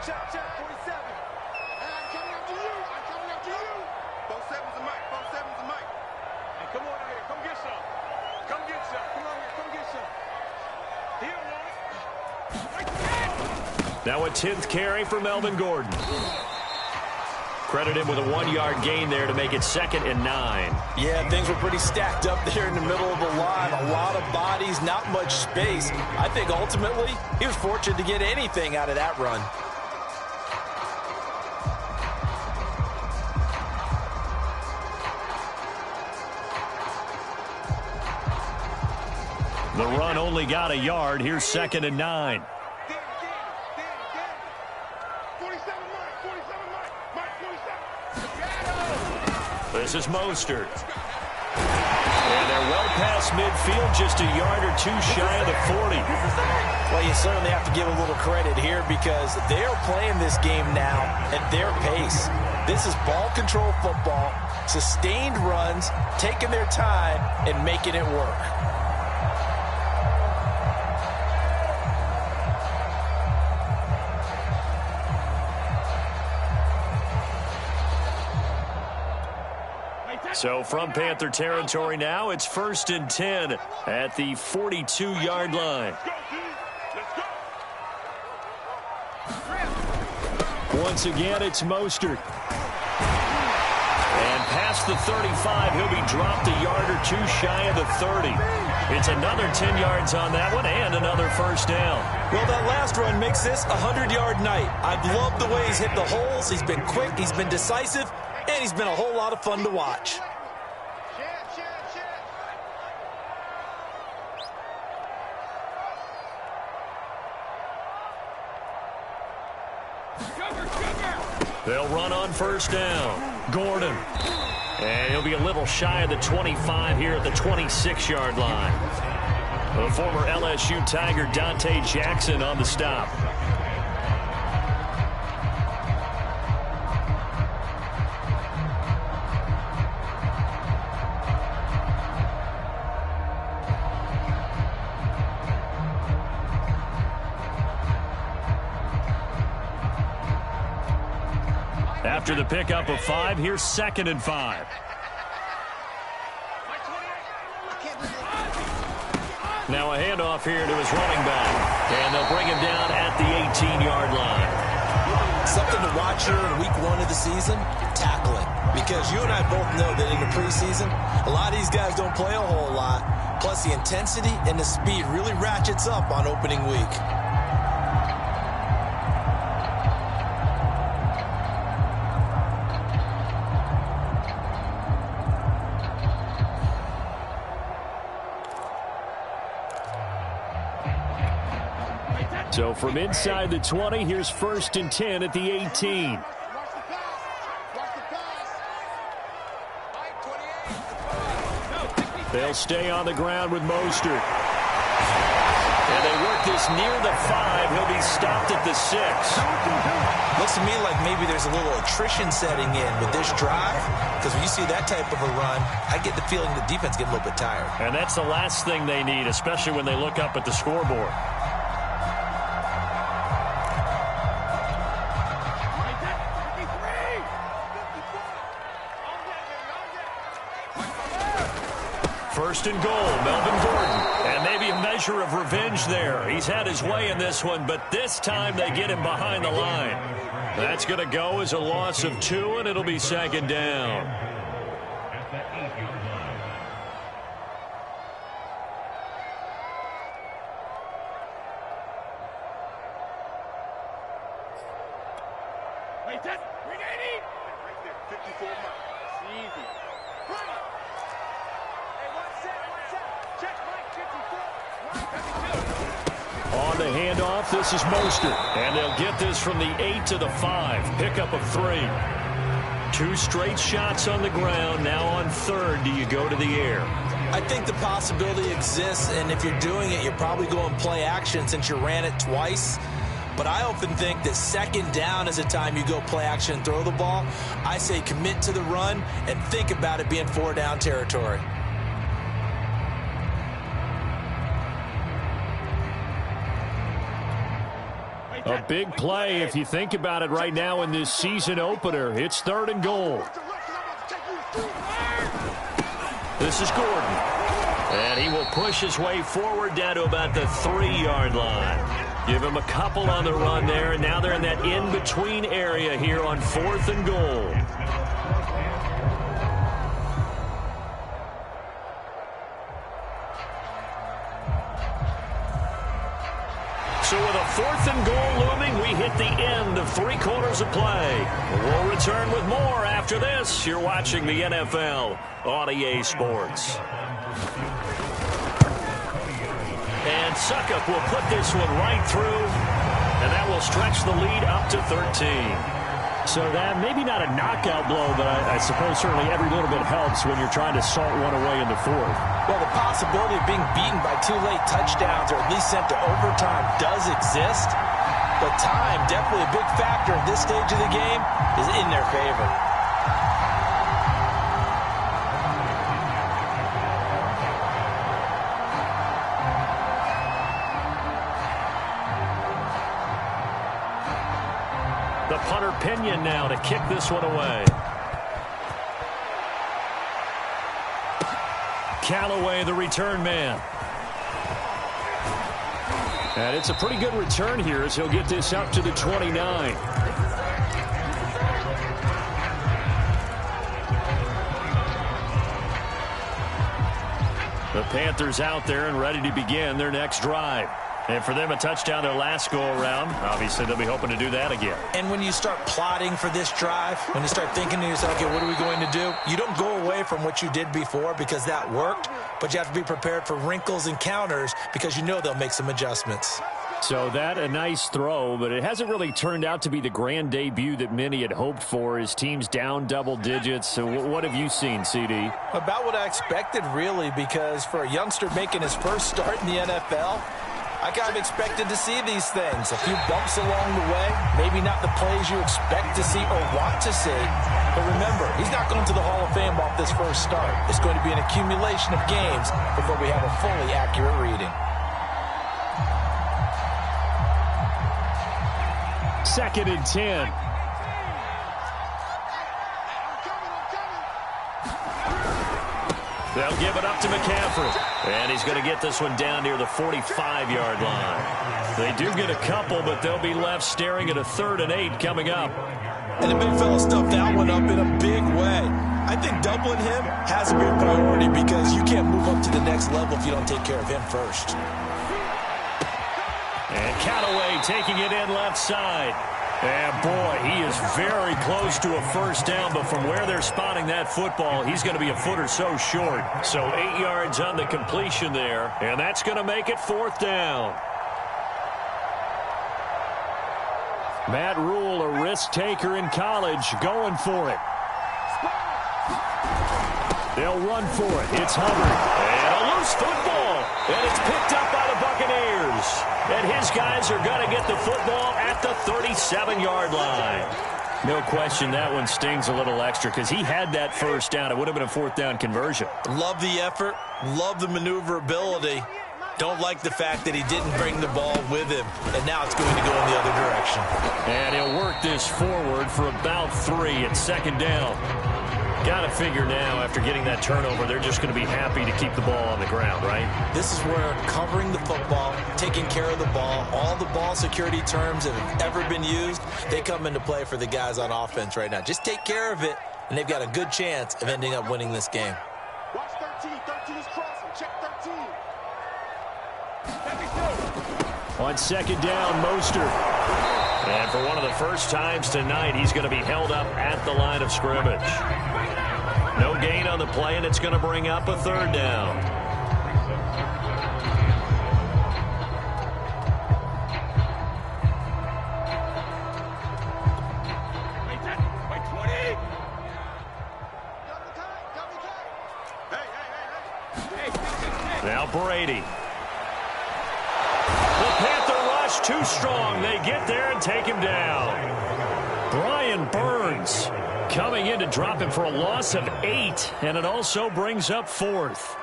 Check, 47. I'm coming up to you. I'm coming up to you. 47's a mic. 47's a mic. Hey, come on out here. Come get some. Come get some. Come on here. Come get some. Here, Lawrence. Now a 10th carry for Melvin Gordon. Credit him with a 1-yard gain there to make it 2nd and 9. Yeah, things were pretty stacked up there in the middle of the line. A lot of bodies, not much space. I think ultimately he was fortunate to get anything out of that run. The run only got a yard. Here's 2nd and 9. This is Mostert. And they're well past midfield, just a yard or two shy of the 40. Well, you certainly have to give a little credit here because they're playing this game now at their pace. This is ball control football, sustained runs, taking their time and making it work. So from Panther territory now, it's 1st and 10 at the 42-yard line. Once again, it's Mostert. And past the 35, he'll be dropped a yard or two shy of the 30. It's another 10 yards on that one and another first down. Well, that last run makes this a 100-yard night. I've loved the way he's hit the holes. He's been quick, he's been decisive, and he's been a whole lot of fun to watch. They'll run on first down. Gordon. And he'll be a little shy of the 25 here at the 26-yard line. The former LSU Tiger Dante Jackson on the stop. After the pickup of 5, here's 2nd and 5. Now a handoff here to his running back. And they'll bring him down at the 18-yard line. Something to watch here in week 1 of the season, tackling. Because you and I both know that in the preseason, a lot of these guys don't play a whole lot. Plus the intensity and the speed really ratchets up on opening week. So from inside the 20, here's 1st and 10 at the 18. They'll stay on the ground with Mostert. And they work this near the 5. He'll be stopped at the 6. Looks to me like maybe there's a little attrition setting in with this drive. Because when you see that type of a run, I get the feeling the defense get a little bit tired. And that's the last thing they need, especially when they look up at the scoreboard. First and goal, Melvin Gordon. And maybe a measure of revenge there. He's had his way in this one, but this time they get him behind the line. That's going to go as a loss of 2, and it'll be 2nd down. Wait, that's 54 miles. Easy. On the handoff, this is Mostert. And they'll get this from the 8 to the 5. Pickup of 3. 2 straight shots on the ground. Now on 3rd, do you go to the air? I think the possibility exists, and if you're doing it, you're probably going play action since you ran it twice. But I often think that 2nd down is the time you go play action and throw the ball. I say commit to the run and think about it being 4-down territory. A big play if you think about it right now in this season opener. It's 3rd and goal. This is Gordon. And he will push his way forward down to about the 3-yard line. Give him a couple on the run there, and now they're in that in-between area here on 4th and goal. So with a 4th and goal looming, we hit the end of 3 quarters of play. We'll return with more after this. You're watching the NFL on EA Sports. And Suckup will put this one right through, and that will stretch the lead up to 13. So that maybe not a knockout blow, but I suppose certainly every little bit helps when you're trying to salt one away in the 4th. Well, the possibility of being beaten by 2 late touchdowns or at least sent to overtime does exist, but time, definitely a big factor at this stage of the game, is in their favor. The punter Pinion now to kick this one away. Callaway, the return man. And it's a pretty good return here as he'll get this up to the 29. The Panthers out there and ready to begin their next drive. And for them, a touchdown their last go-around. Obviously, they'll be hoping to do that again. And when you start plotting for this drive, when you start thinking to yourself, okay, what are we going to do? You don't go away from what you did before because that worked, but you have to be prepared for wrinkles and counters because you know they'll make some adjustments. So that a nice throw, but it hasn't really turned out to be the grand debut that many had hoped for. His team's down double digits. So what have you seen, CD? About what I expected, really, because for a youngster making his first start in the NFL, I kind of expected to see these things. A few bumps along the way, maybe not the plays you expect to see or want to see. But remember, he's not going to the Hall of Fame off this first start. It's going to be an accumulation of games before we have a fully accurate reading. 2nd and 10. They'll give it up to McCaffrey. And he's going to get this one down near the 45-yard line. They do get a couple, but they'll be left staring at a 3rd and 8 coming up. And the big fella stuffed that one up in a big way. I think doubling him has to be a priority because you can't move up to the next level if you don't take care of him first. And Callaway taking it in left side. And, boy, he is very close to a first down, but from where they're spotting that football, he's going to be a foot or so short. So 8 yards on the completion there, and that's going to make it 4th down. Matt Rule, a risk taker in college, going for it. They'll run for it. It's Hubbard. And a loose football. And it's picked up by the Buccaneers. And his guys are going to get the football at the 37-yard line. No question that one stings a little extra because he had that first down. It would have been a 4th down conversion. Love the effort. Love the maneuverability. Don't like the fact that he didn't bring the ball with him. And now it's going to go in the other direction. And he'll work this forward for about 3 at 2nd down. Got to figure now, after getting that turnover, they're just going to be happy to keep the ball on the ground, right? This is where covering the football, taking care of the ball, all the ball security terms that have ever been used, they come into play for the guys on offense right now. Just take care of it, and they've got a good chance of ending up winning this game. Watch 13. 13 is crossing. Check 13. On 2nd down, Mostert. And for one of the first times tonight, he's going to be held up at the line of scrimmage. No gain on the play, and it's going to bring up a 3rd down. Now Brady. The Panther rush too strong. They get there and take him down. Brian Burns coming in to drop him for a loss of 8, and it also brings up 4th.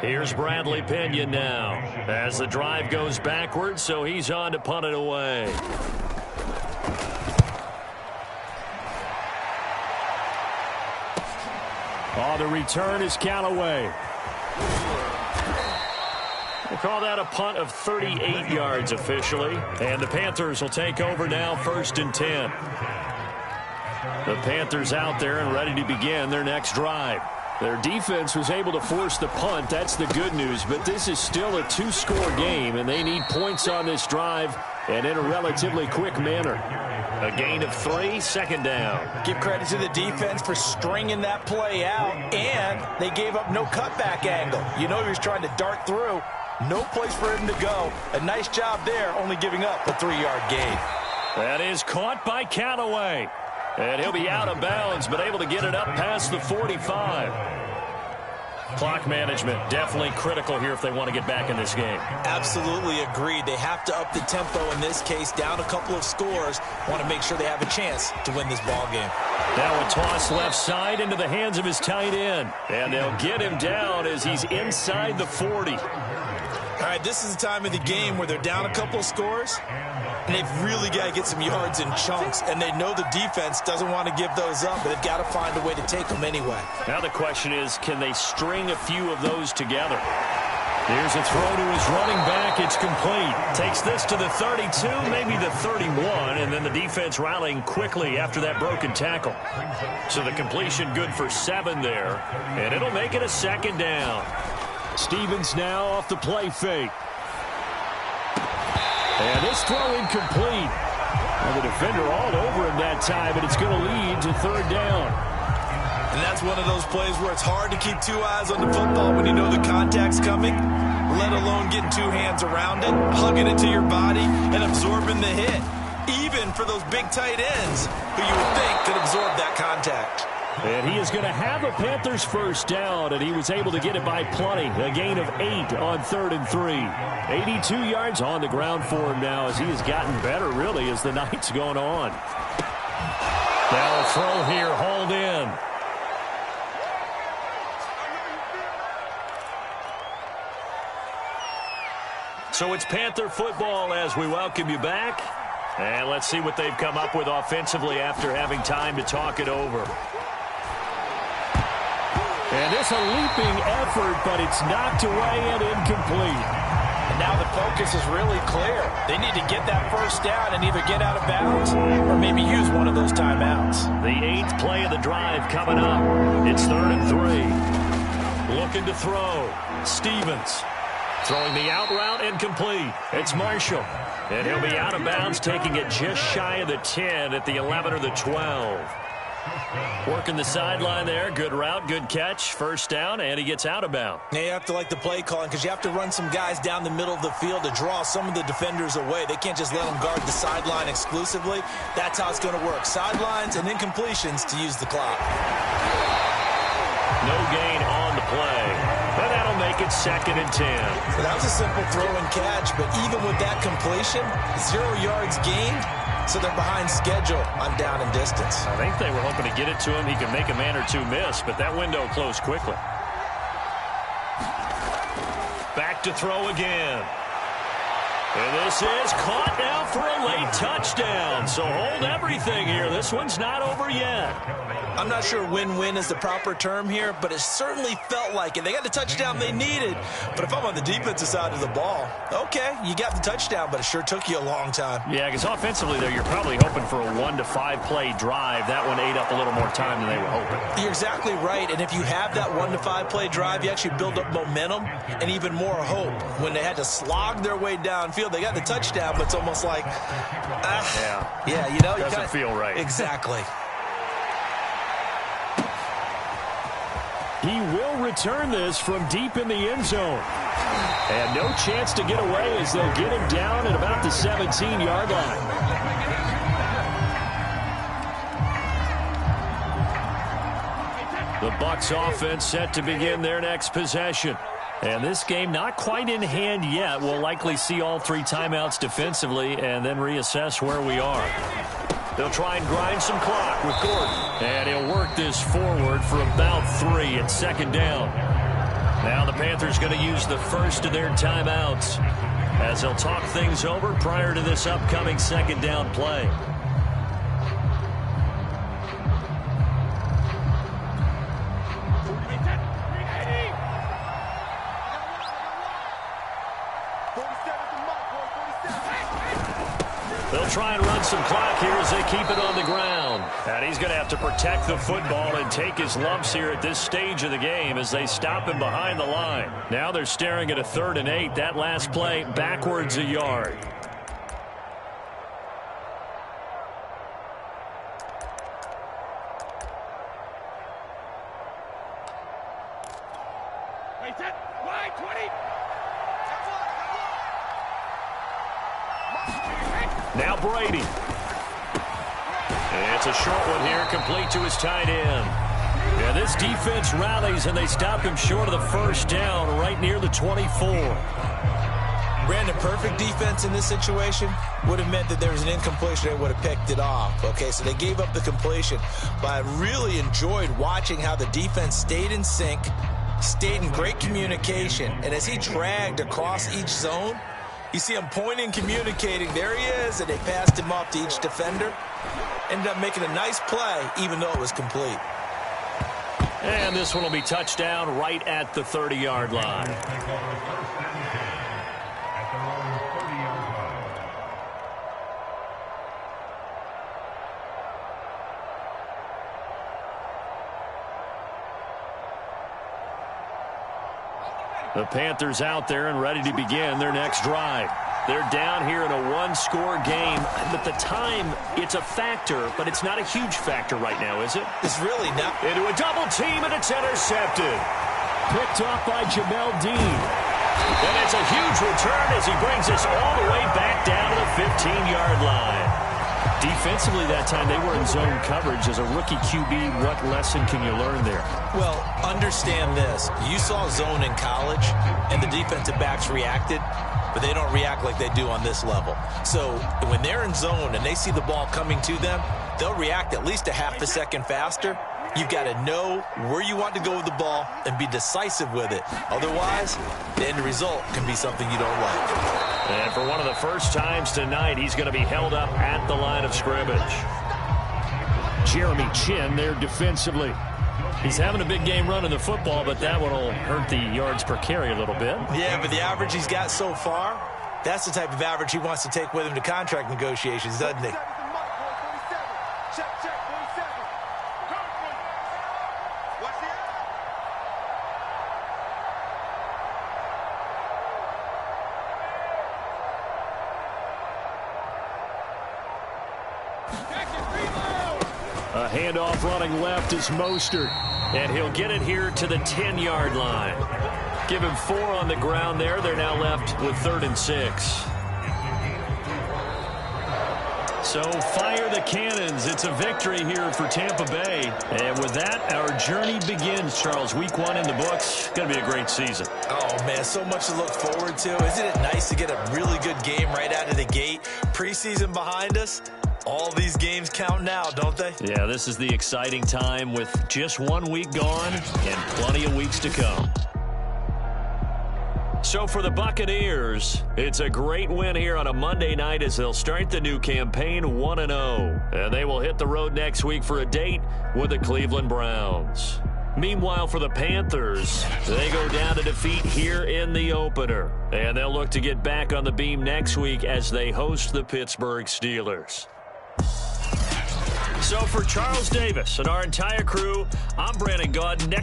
Here's Bradley Pinion now as the drive goes backwards, so he's on to punt it away. Oh, the return is Callaway. We'll call that a punt of 38 yards officially. And the Panthers will take over now, 1st and 10. The Panthers out there and ready to begin their next drive. Their defense was able to force the punt. That's the good news. But this is still a 2-score game, and they need points on this drive and in a relatively quick manner. A gain of 3, 2nd down. Give credit to the defense for stringing that play out, and they gave up no cutback angle. You know he was trying to dart through. No place for him to go. A nice job there, only giving up a 3-yard gain. That is caught by Callaway. And he'll be out of bounds, but able to get it up past the 45. Clock management definitely critical here if they want to get back in this game. Absolutely agreed. They have to up the tempo in this case, down a couple of scores. Want to make sure they have a chance to win this ball game. Now a toss left side into the hands of his tight end. And they'll get him down as he's inside the 40. All right, this is the time of the game where they're down a couple of scores, and they've really got to get some yards in chunks, and they know the defense doesn't want to give those up, but they've got to find a way to take them anyway. Now the question is, can they string a few of those together? Here's a throw to his running back. It's complete. Takes this to the 32, maybe the 31, and then the defense rallying quickly after that broken tackle. So the completion good for 7 there, and it'll make it a 2nd down. Stevens now off the play fake. And this throw incomplete. Well, the defender all over him that time, and it's going to lead to 3rd down. And that's one of those plays where it's hard to keep 2 eyes on the football when you know the contact's coming, let alone getting 2 hands around it, hugging it to your body, and absorbing the hit. Even for those big tight ends who you would think could absorb that contact. And he is going to have a Panthers 1st down, and he was able to get it by plenty. A gain of 8 on 3rd and 3. 82 yards on the ground for him now as he has gotten better, really, as the night's going on. Now a throw here, hauled in. So it's Panther football as we welcome you back. And let's see what they've come up with offensively after having time to talk it over. And this a leaping effort, but it's knocked away and incomplete. And now the focus is really clear. They need to get that 1st down and either get out of bounds or maybe use one of those timeouts. The 8th play of the drive coming up. It's 3rd and 3. Looking to throw. Stevens throwing the out route incomplete. It's Marshall. And he'll be out of bounds, taking it just shy of the 10 at the 11 or the 12. Working the sideline there. Good route, good catch. 1st down, and he gets out of bounds. Now you have to like the play calling because you have to run some guys down the middle of the field to draw some of the defenders away. They can't just let them guard the sideline exclusively. That's how it's going to work. Sidelines and incompletions to use the clock. No gain on the play. But that'll make it 2nd and 10. So that was a simple throw and catch, but even with that completion, 0 yards gained. So they're behind schedule on down and distance. I think they were hoping to get it to him. He could make a man or 2 miss, but that window closed quickly. Back to throw again. And this is caught now for a late touchdown. So hold everything here. This one's not over yet. I'm not sure win-win is the proper term here, but it certainly felt like it. They got the touchdown they needed. But if I'm on the defensive side of the ball, okay, you got the touchdown, but it sure took you a long time. Yeah, because offensively there, you're probably hoping for a 1 to 5 play drive. That one ate up a little more time than they were hoping. You're exactly right. And if you have that 1 to 5 play drive, you actually build up momentum and even more hope. When they had to slog their way downfield, they got the touchdown, but it's almost like, yeah, you know, doesn't feel right. Exactly. He will return this from deep in the end zone. And no chance to get away as they'll get him down at about the 17-yard line. The Bucs offense set to begin their next possession. And this game not quite in hand yet. We'll likely see all 3 timeouts defensively and then reassess where we are. They'll try and grind some clock with Gordon. And he'll work this forward for about 3 at 2nd down. Now the Panthers going to use the first of their timeouts as they'll talk things over prior to this upcoming second down play. They'll try and run some clock here as they keep it on the ground. And he's going to have to protect the football and take his lumps here at this stage of the game as they stop him behind the line. Now they're staring at a 3rd and 8. That last play backwards a yard. Wide 20. Now Brady. It's a short one here, complete to his tight end. Yeah, this defense rallies, and they stop him short of the first down right near the 24. Brandon, perfect defense in this situation would have meant that there was an incompletion. They would have picked it off. Okay, so they gave up the completion. But I really enjoyed watching how the defense stayed in sync, stayed in great communication. And as he dragged across each zone, you see him pointing, communicating. There he is, and they passed him off to each defender. Ended up making a nice play, even though it was complete. And this one will be touchdown right at the 30-yard line. The Panthers out there and ready to begin their next drive. They're down here in a one-score game, but the time, it's a factor, but it's not a huge factor right now, is it? It's really not. Into a double team, and it's intercepted. Picked off by Jamel Dean. And it's a huge return as he brings us all the way back down to the 15-yard line. Defensively that time, they were in zone coverage. As a rookie QB, what lesson can you learn there? Well, understand this. You saw zone in college, and the defensive backs reacted, but they don't react like they do on this level. So when they're in zone and they see the ball coming to them, they'll react at least a half a second faster. You've got to know where you want to go with the ball and be decisive with it. Otherwise, the end result can be something you don't like. And for one of the first times tonight, he's going to be held up at the line of scrimmage. Jeremy Chin there defensively. He's having a big game running the football, but that one will hurt the yards per carry a little bit. Yeah, but the average he's got so far, that's the type of average he wants to take with him to contract negotiations, doesn't he? A handoff running left is Mostert, and he'll get it here to the 10-yard line. Give him 4 on the ground there. They're now left with 3rd and 6. So fire the cannons. It's a victory here for Tampa Bay. And with that, our journey begins, Charles. Week 1 in the books. Going to be a great season. Oh, man, so much to look forward to. Isn't it nice to get a really good game right out of the gate? Preseason behind us. All these games count now, don't they? Yeah, this is the exciting time with just 1 week gone and plenty of weeks to come. So for the Buccaneers, it's a great win here on a Monday night as they'll start the new campaign 1-0. And they will hit the road next week for a date with the Cleveland Browns. Meanwhile, for the Panthers, they go down to defeat here in the opener. And they'll look to get back on the beam next week as they host the Pittsburgh Steelers. So for Charles Davis and our entire crew, I'm Brandon Gaudin.